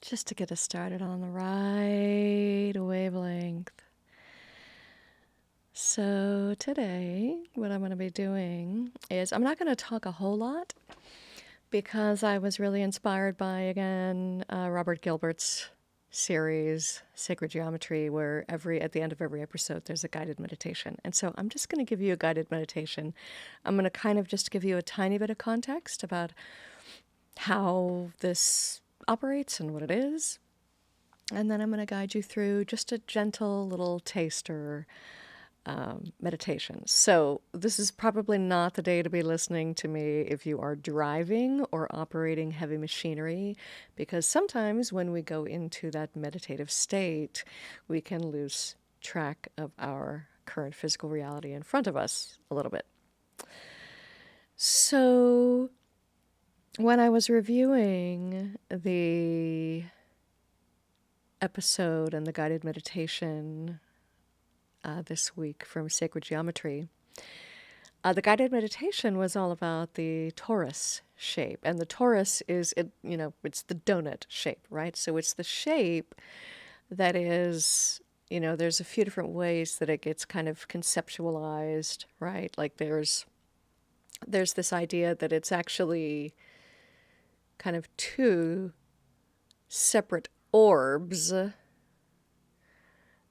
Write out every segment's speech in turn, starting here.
just to get us started on the right wavelength. So today, what I'm going to be doing is I'm not going to talk a whole lot because I was really inspired by, again, Robert Gilbert's series, Sacred Geometry, where at the end of every episode, there's a guided meditation. And so I'm just going to give you a guided meditation. I'm going to kind of just give you a tiny bit of context about how this operates and what it is. And then I'm going to guide you through just a gentle little taster meditation. So this is probably not the day to be listening to me if you are driving or operating heavy machinery, because sometimes when we go into that meditative state, we can lose track of our current physical reality in front of us a little bit. So when I was reviewing the episode and the guided meditation this week from Sacred Geometry, the guided meditation was all about the torus shape. And the torus is, it's the donut shape, right? So it's the shape that is, there's a few different ways that it gets kind of conceptualized, right? Like there's this idea that it's actually kind of two separate orbs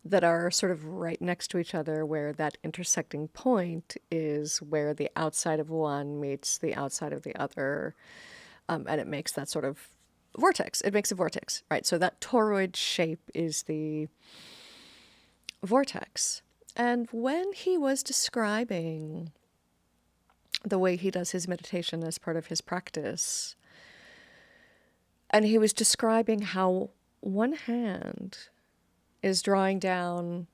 that are sort of right next to each other, where that intersecting point is where the outside of one meets the outside of the other, and it makes that sort of vortex. It makes a vortex, right? So that toroid shape is the vortex. And when he was describing the way he does his meditation as part of his practice, and he was describing how one hand is drawing down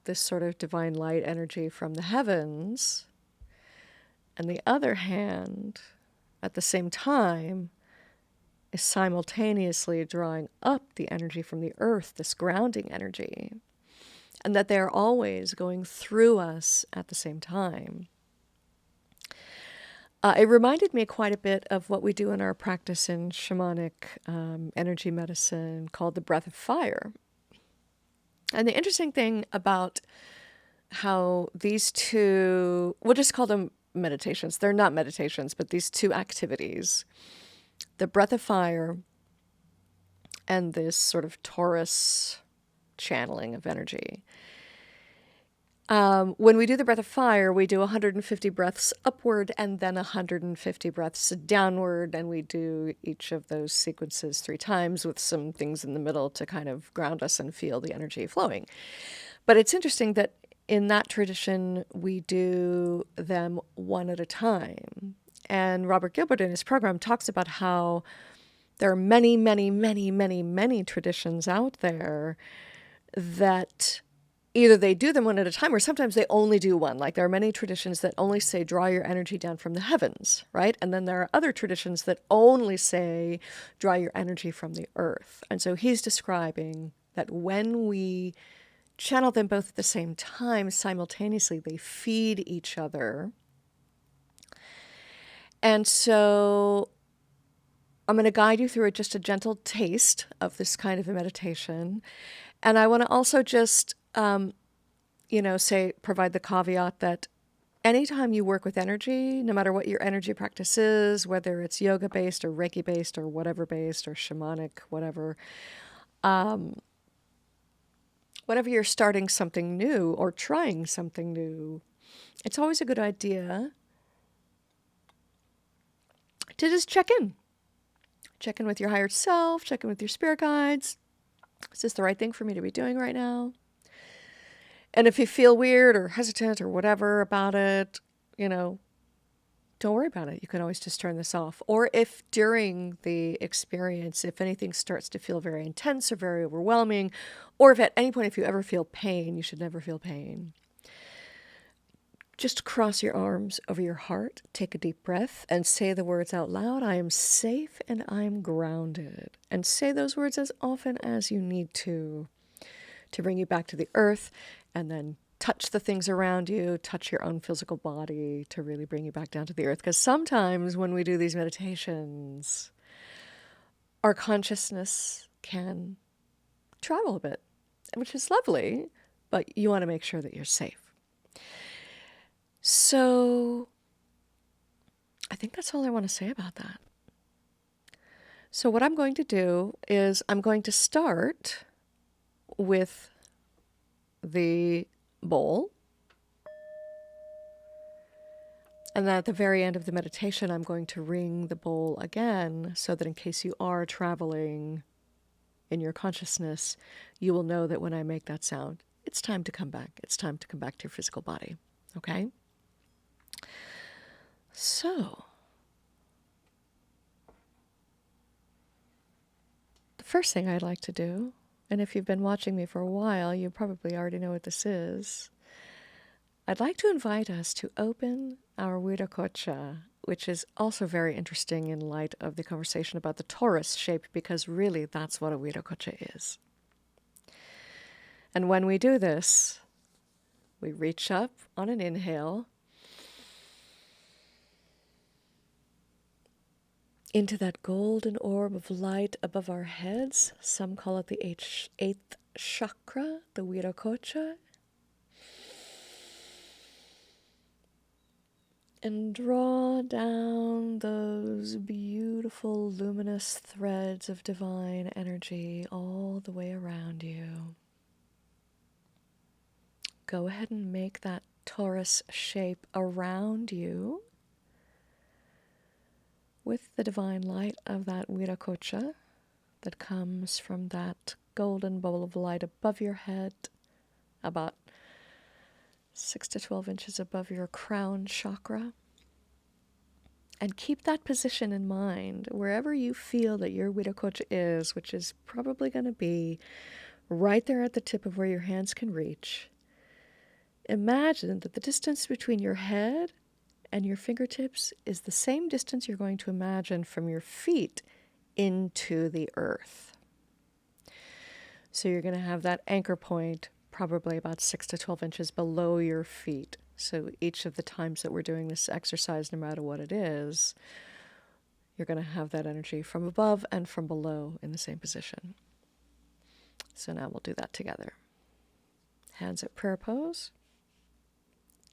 this sort of divine light energy from the heavens, and the other hand, at the same time, is simultaneously drawing up the energy from the earth, this grounding energy, and that they're always going through us at the same time. It reminded me quite a bit of what we do in our practice in shamanic energy medicine called the breath of fire. And the interesting thing about how these two, we'll just call them meditations. They're not meditations, but these two activities, the breath of fire and this sort of torus channeling of energy. When we do the breath of fire, we do 150 breaths upward and then 150 breaths downward, and we do each of those sequences 3 times with some things in the middle to kind of ground us and feel the energy flowing. But it's interesting that in that tradition, we do them one at a time. And Robert Gilbert in his program talks about how there are many, many, many, many, many traditions out there that either they do them one at a time or sometimes they only do one. Like there are many traditions that only say, draw your energy down from the heavens, right? And then there are other traditions that only say, draw your energy from the earth. And so he's describing that when we channel them both at the same time, simultaneously, they feed each other. And so I'm going to guide you through just a gentle taste of this kind of a meditation. And I want to also just provide the caveat that anytime you work with energy, no matter what your energy practice is, whether it's yoga-based or Reiki-based or whatever-based or shamanic, whatever, whenever you're starting something new or trying something new, it's always a good idea to just check in. Check in with your higher self, check in with your spirit guides. Is this the right thing for me to be doing right now? And if you feel weird or hesitant or whatever about it, don't worry about it. You can always just turn this off. Or if during the experience, if anything starts to feel very intense or very overwhelming, or if at any point, if you ever feel pain, you should never feel pain. Just cross your arms over your heart, take a deep breath, and say the words out loud. I am safe and I am grounded. And say those words as often as you need to bring you back to the earth, and then touch the things around you, touch your own physical body to really bring you back down to the earth. Because sometimes when we do these meditations, our consciousness can travel a bit, which is lovely, but you want to make sure that you're safe. So I think that's all I want to say about that. So what I'm going to do is I'm going to start with the bowl. And then at the very end of the meditation, I'm going to ring the bowl again so that in case you are traveling in your consciousness, you will know that when I make that sound, it's time to come back. It's time to come back to your physical body. Okay? So, the first thing I'd like to do, and if you've been watching me for a while, you probably already know what this is. I'd like to invite us to open our Viracocha, which is also very interesting in light of the conversation about the torus shape, because really that's what a Viracocha is. And when we do this, we reach up on an inhale into that golden orb of light above our heads. Some call it the eighth chakra, the Viracocha. And draw down those beautiful luminous threads of divine energy all the way around you. Go ahead and make that torus shape around you with the divine light of that Viracocha that comes from that golden bubble of light above your head, about 6 to 12 inches above your crown chakra. And keep that position in mind wherever you feel that your Viracocha is, which is probably going to be right there at the tip of where your hands can reach. Imagine that the distance between your head and your fingertips is the same distance you're going to imagine from your feet into the earth. So you're going to have that anchor point probably about 6 to 12 inches below your feet. So each of the times that we're doing this exercise, no matter what it is, you're going to have that energy from above and from below in the same position. So now we'll do that together. Hands at prayer pose.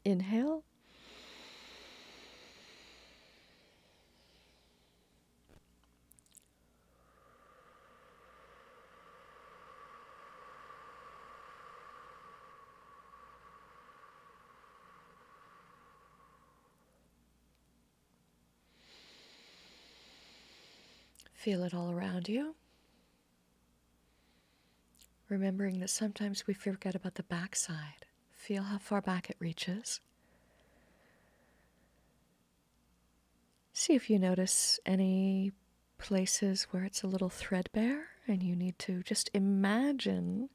Inhale. Feel it all around you. Remembering that sometimes we forget about the backside. Feel how far back it reaches. See if you notice any places where it's a little threadbare and you need to just imagine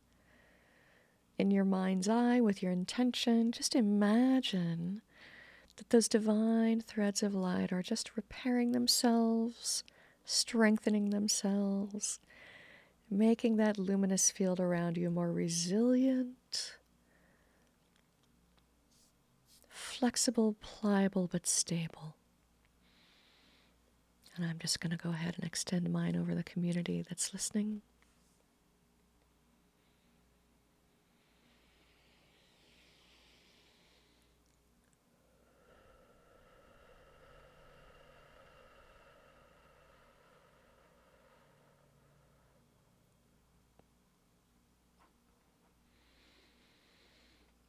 in your mind's eye with your intention, just imagine that those divine threads of light are just repairing themselves, strengthening themselves, making that luminous field around you more resilient, flexible, pliable, but stable. And I'm just going to go ahead and extend mine over the community that's listening.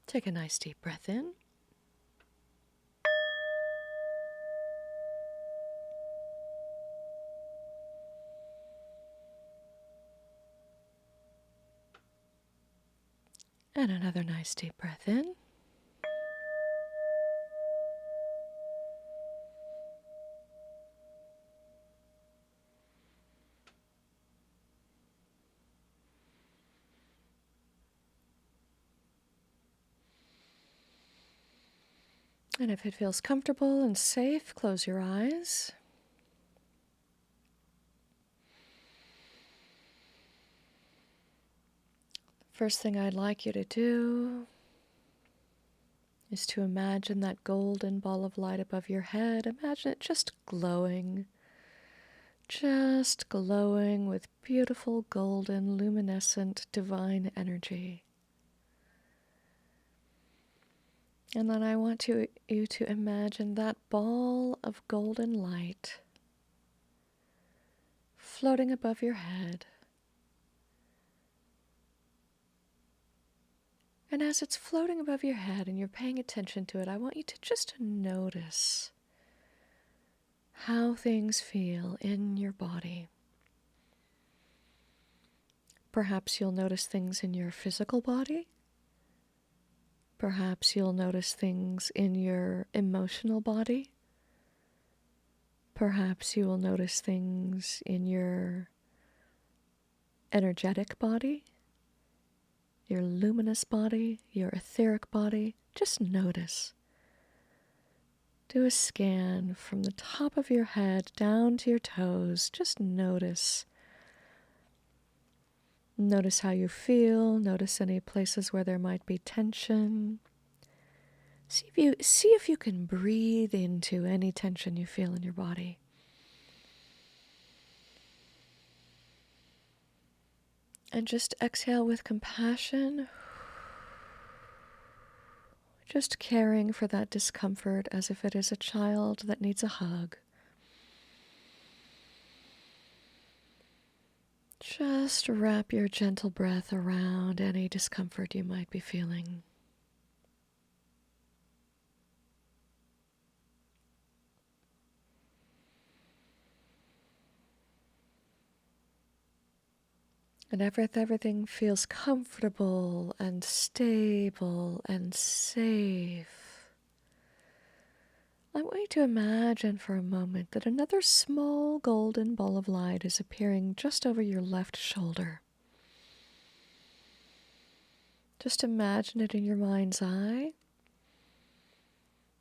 Take a nice deep breath in. And another nice deep breath in. And if it feels comfortable and safe, close your eyes. First thing I'd like you to do is to imagine that golden ball of light above your head. Imagine it just glowing, just glowing with beautiful golden luminescent divine energy. And then I want you to imagine that ball of golden light floating above your head. And as it's floating above your head and you're paying attention to it, I want you to just notice how things feel in your body. Perhaps you'll notice things in your physical body. Perhaps you'll notice things in your emotional body. Perhaps you will notice things in your energetic body, your luminous body, your etheric body. Just notice. Do a scan from the top of your head down to your toes. Just notice. Notice how you feel. Notice any places where there might be tension. See if you can breathe into any tension you feel in your body. And just exhale with compassion. Just caring for that discomfort as if it is a child that needs a hug. Just wrap your gentle breath around any discomfort you might be feeling. And everything feels comfortable and stable and safe, I want you to imagine for a moment that another small golden ball of light is appearing just over your left shoulder. Just imagine it in your mind's eye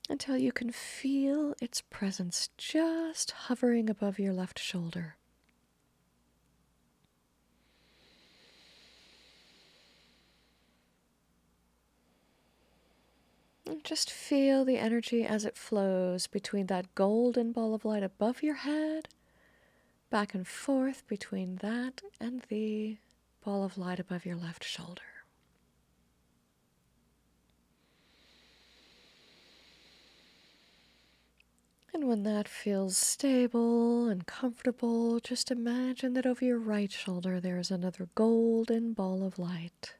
until you can feel its presence just hovering above your left shoulder. And just feel the energy as it flows between that golden ball of light above your head, back and forth between that and the ball of light above your left shoulder. And when that feels stable and comfortable, just imagine that over your right shoulder there is another golden ball of light.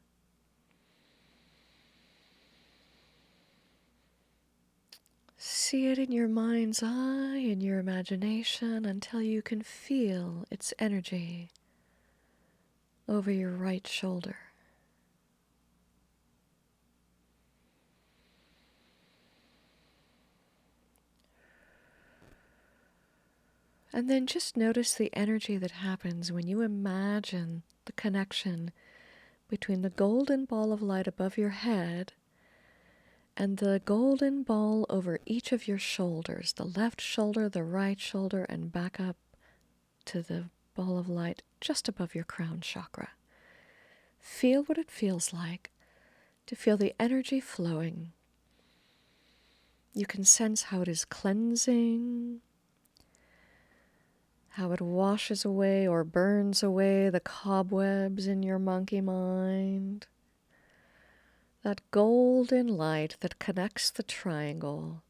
See it in your mind's eye, in your imagination, until you can feel its energy over your right shoulder. And then just notice the energy that happens when you imagine the connection between the golden ball of light above your head and the golden ball over each of your shoulders, the left shoulder, the right shoulder, and back up to the ball of light just above your crown chakra. Feel what it feels like to feel the energy flowing. You can sense how it is cleansing, how it washes away or burns away the cobwebs in your monkey mind. That golden light that connects the triangle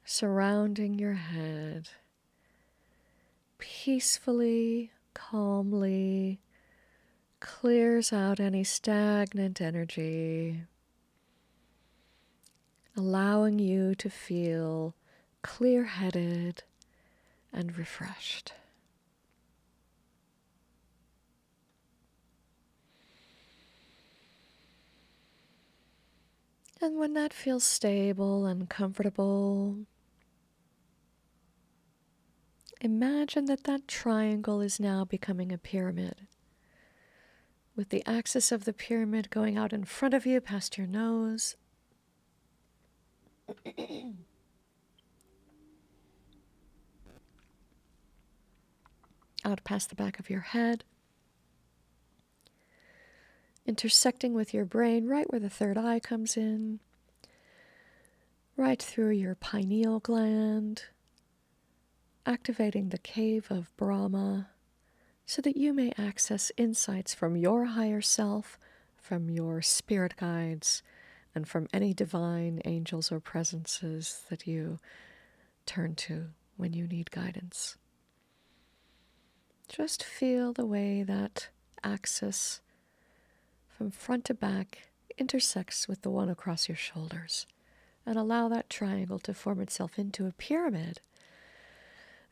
surrounding your head, peacefully, calmly clears out any stagnant energy, allowing you to feel clear-headed and refreshed. And when that feels stable and comfortable, imagine that that triangle is now becoming a pyramid, with the axis of the pyramid going out in front of you past your nose, out past the back of your head, intersecting with your brain right where the third eye comes in, right through your pineal gland, activating the cave of Brahma so that you may access insights from your higher self, from your spirit guides, and from any divine angels or presences that you turn to when you need guidance. Just feel the way that axis from front to back intersects with the one across your shoulders, and allow that triangle to form itself into a pyramid.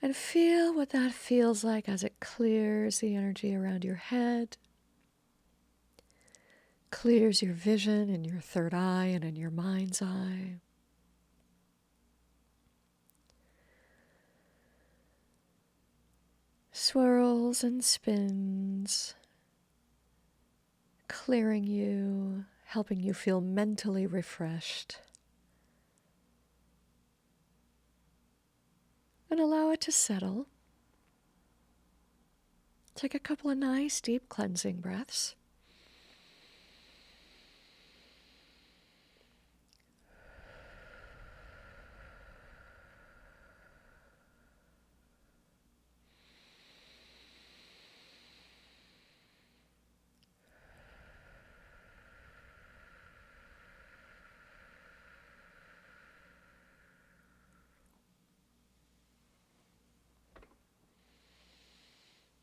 And feel what that feels like as it clears the energy around your head, clears your vision in your third eye and in your mind's eye. Swirls and spins, clearing you, helping you feel mentally refreshed. And allow it to settle. Take a couple of nice deep cleansing breaths.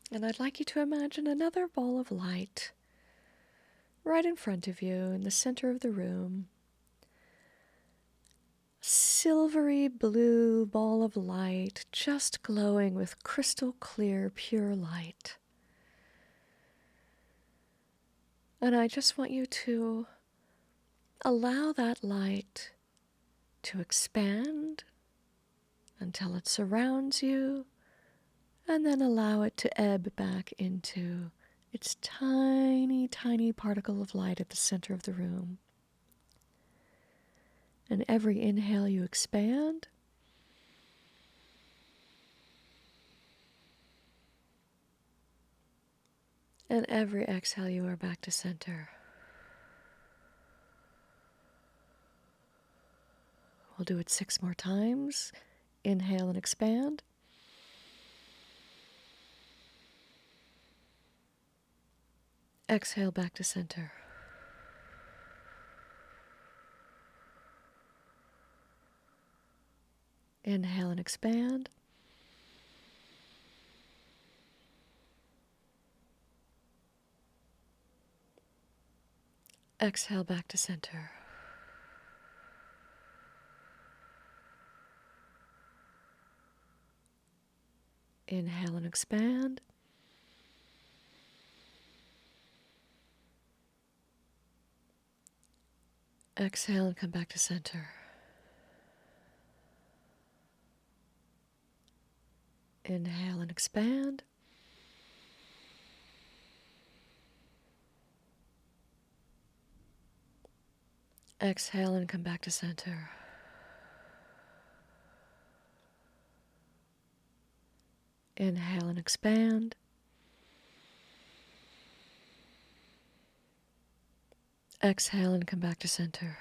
And I'd like you to imagine another ball of light right in front of you in the center of the room. Silvery blue ball of light, just glowing with crystal clear, pure light. And I just want you to allow that light to expand until it surrounds you, and then allow it to ebb back into its tiny, tiny particle of light at the center of the room. And every inhale you expand, and every exhale you are back to center. We'll do it 6 more times. Inhale and expand. Exhale back to center. Inhale and expand. Exhale back to center. Inhale and expand. Exhale and come back to center. Inhale and expand. Exhale and come back to center. Inhale and expand. Exhale and come back to center.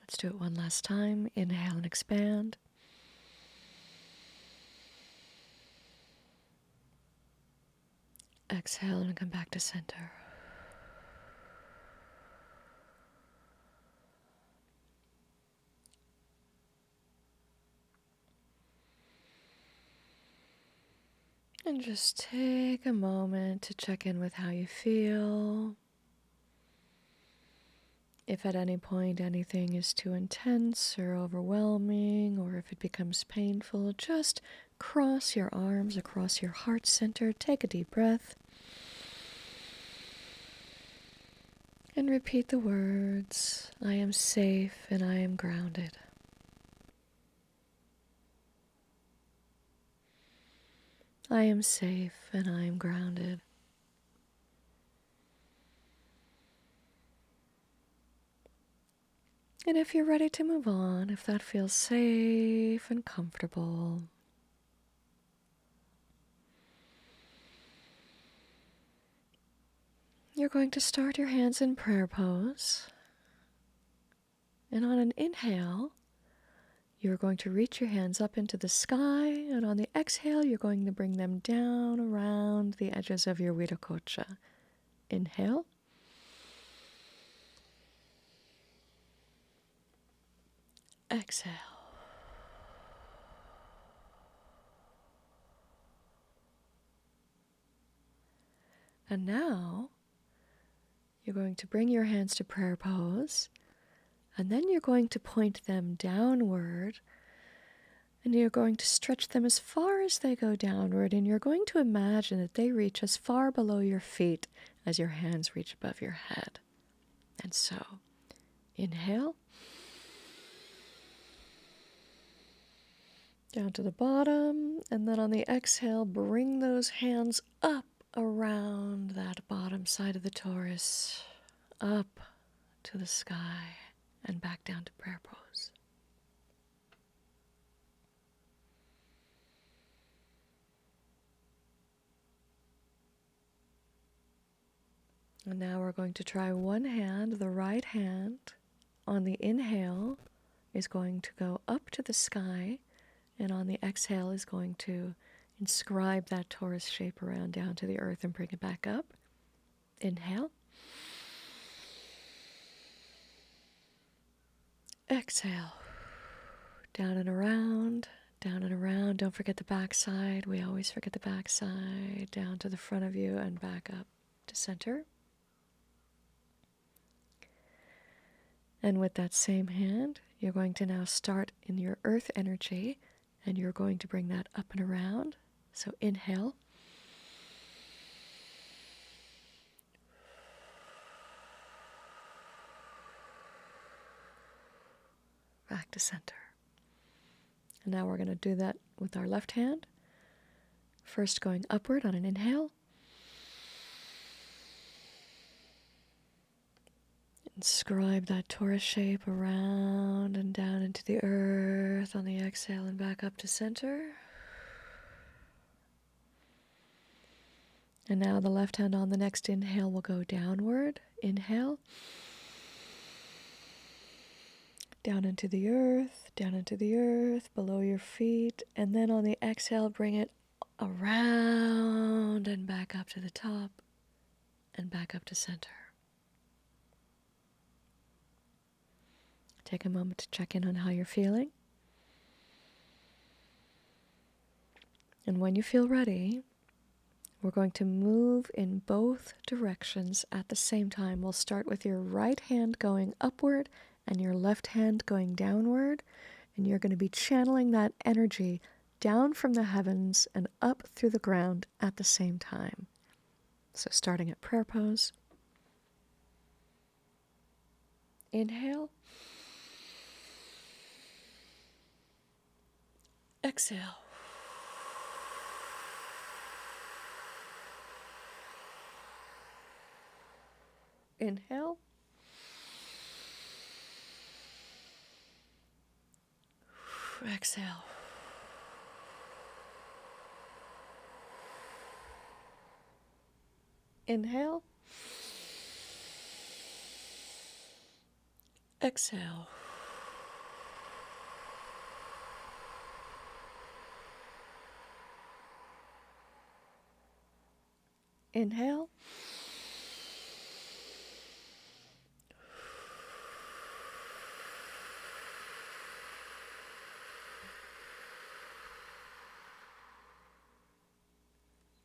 Let's do it one last time. Inhale and expand. Exhale and come back to center. And just take a moment to check in with how you feel. If at any point anything is too intense or overwhelming, or if it becomes painful, just cross your arms across your heart center. Take a deep breath. And repeat the words, I am safe and I am grounded. I am safe and I am grounded. And if you're ready to move on, if that feels safe and comfortable, you're going to start your hands in prayer pose. And on an inhale, you're going to reach your hands up into the sky, and on the exhale, you're going to bring them down around the edges of your Viracocha. Inhale. Exhale. And now, you're going to bring your hands to prayer pose, and then you're going to point them downward, and you're going to stretch them as far as they go downward, and you're going to imagine that they reach as far below your feet as your hands reach above your head. And so, inhale, down to the bottom, and then on the exhale, bring those hands up around that bottom side of the torus, up to the sky, and back down to prayer pose. And now we're going to try one hand. The right hand on the inhale is going to go up to the sky, and on the exhale is going to inscribe that torus shape around down to the earth and bring it back up. Inhale. Exhale. Down and around, down and around. Don't forget the back side. We always forget the back side. Down to the front of you and back up to center. And with that same hand, you're going to now start in your earth energy, and you're going to bring that up and around. So inhale. Back to center. And now we're going to do that with our left hand. First going upward on an inhale. Inscribe that torus shape around and down into the earth on the exhale and back up to center. And now the left hand on the next inhale will go downward. Inhale. Down into the earth, below your feet. And then on the exhale, bring it around and back up to the top and back up to center. Take a moment to check in on how you're feeling. And when you feel ready, we're going to move in both directions at the same time. We'll start with your right hand going upward and your left hand going downward. And you're going to be channeling that energy down from the heavens and up through the ground at the same time. So starting at prayer pose. Inhale. Exhale. Inhale. Exhale. Inhale. Exhale. Inhale.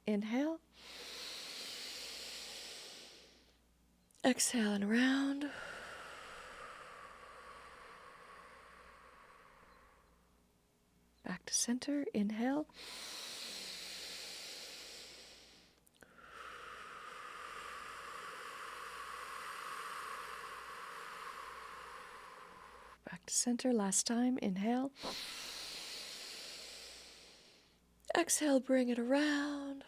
Inhale. Exhale and around. Back to center. Inhale. Back to center. Last time. Inhale. Exhale, bring it around.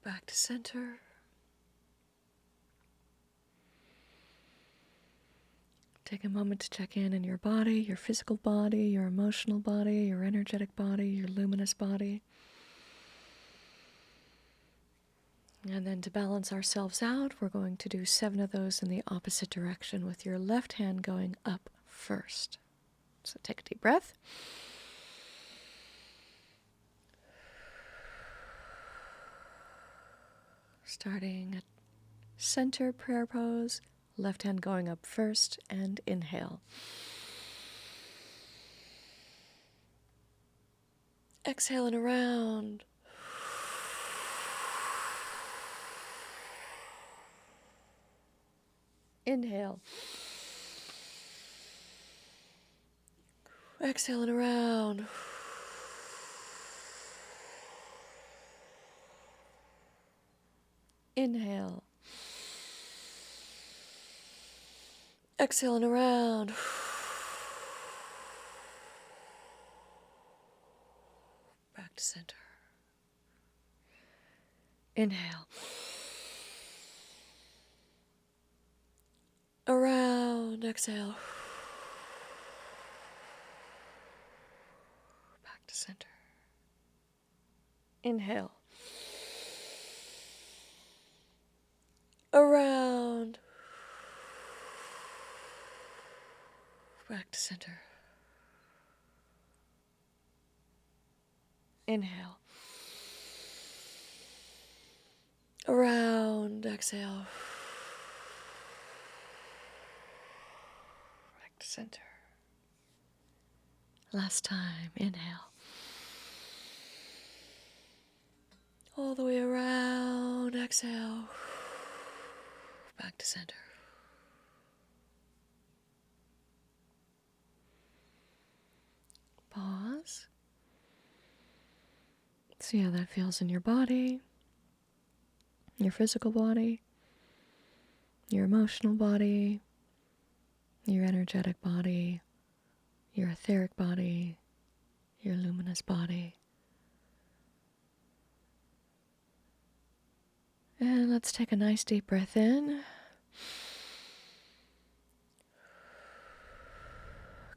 Back to center. Take a moment to check in your body, your physical body, your emotional body, your energetic body, your luminous body. And then to balance ourselves out, we're going to do 7 of those in the opposite direction with your left hand going up first. So take a deep breath. Starting at center prayer pose, left hand going up first, and inhale. Exhaling around. Inhale. Exhaling around. Inhale. Exhaling around. Back to center. Inhale. Around. Exhale. Back to center. Inhale. Around. Back to center. Inhale. Around. Exhale. Back to center. Last time. Inhale. All the way around. Exhale. Back to center. Pause. See how that feels in your body, your physical body, your emotional body, your energetic body, your etheric body, your luminous body. And let's take a nice deep breath in.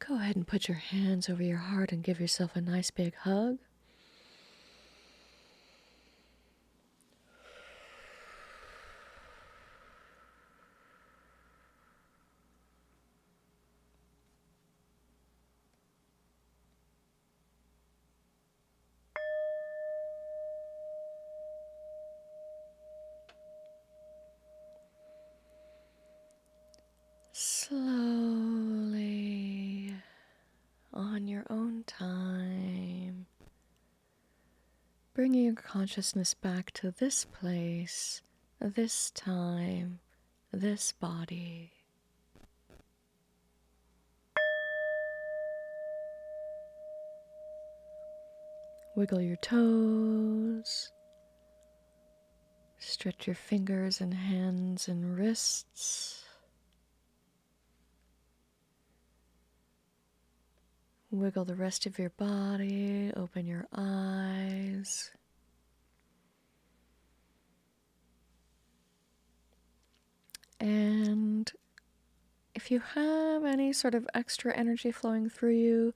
Go ahead and put your hands over your heart and give yourself a nice big hug. Slowly, on your own time, bringing your consciousness back to this place, this time, this body. Wiggle your toes, stretch your fingers and hands and wrists. Wiggle the rest of your body, open your eyes. And if you have any sort of extra energy flowing through you,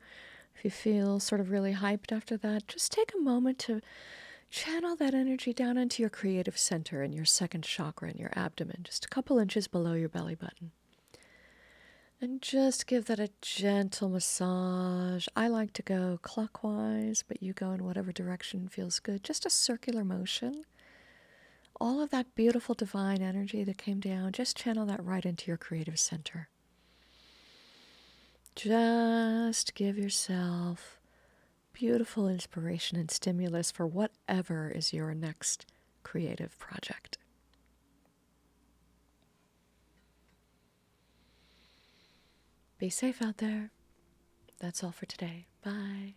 if you feel sort of really hyped after that, just take a moment to channel that energy down into your creative center in your second chakra in your abdomen, just a couple inches below your belly button. And just give that a gentle massage. I like to go clockwise, but you go in whatever direction feels good. Just a circular motion. All of that beautiful divine energy that came down, just channel that right into your creative center. Just give yourself beautiful inspiration and stimulus for whatever is your next creative project. Be safe out there. That's all for today. Bye.